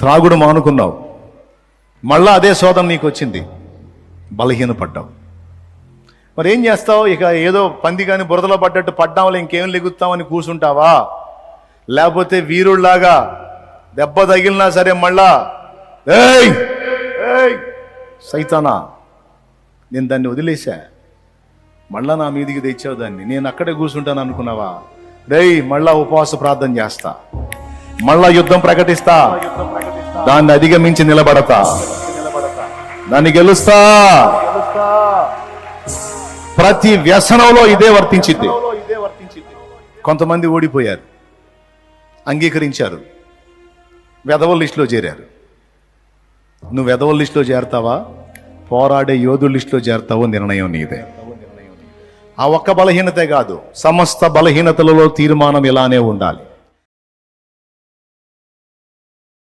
త్రాగుడు మానుకున్నావు, మళ్ళా అదే శోధన నీకు వచ్చింది, బలహీనపడ్డావు. మరి ఏం చేస్తావు? ఇక ఏదో పంది కానీ బురదలో పడ్డట్టు పడ్డాంలో ఇంకేం లెగుస్తామని కూర్చుంటావా? లేకపోతే వీరుళ్లాగా దెబ్బ తగిలినా సరే మళ్ళా ఏయ్ ఏయ్ సైతానా, నేను దాన్ని వదిలేశా, మళ్ళా నా మీదికి తెచ్చావు దాన్ని, నేను అక్కడే కూర్చుంటాను అనుకున్నావా? రేయ్ మళ్ళా ఉపవాస ప్రార్థన చేస్తా, మళ్ళా యుద్ధం ప్రకటిస్తా, దాన్ని అధిగమించి నిలబడతా, దాన్ని గెలుస్తా. ప్రతి వ్యసనంలో ఇదే వర్తించింది. కొంతమంది ఓడిపోయారు, అంగీకరించారు, వెధవల లిస్టులో చేరారు. నువ్వు వెధవల లిస్టులో చేరతావా, పోరాడే యోధుల లిస్టులో చేరతావో నిర్ణయం నీదే. ఆ ఒక్క బలహీనతే కాదు, సమస్త బలహీనతలలో తీర్మానం ఇలానే ఉండాలి.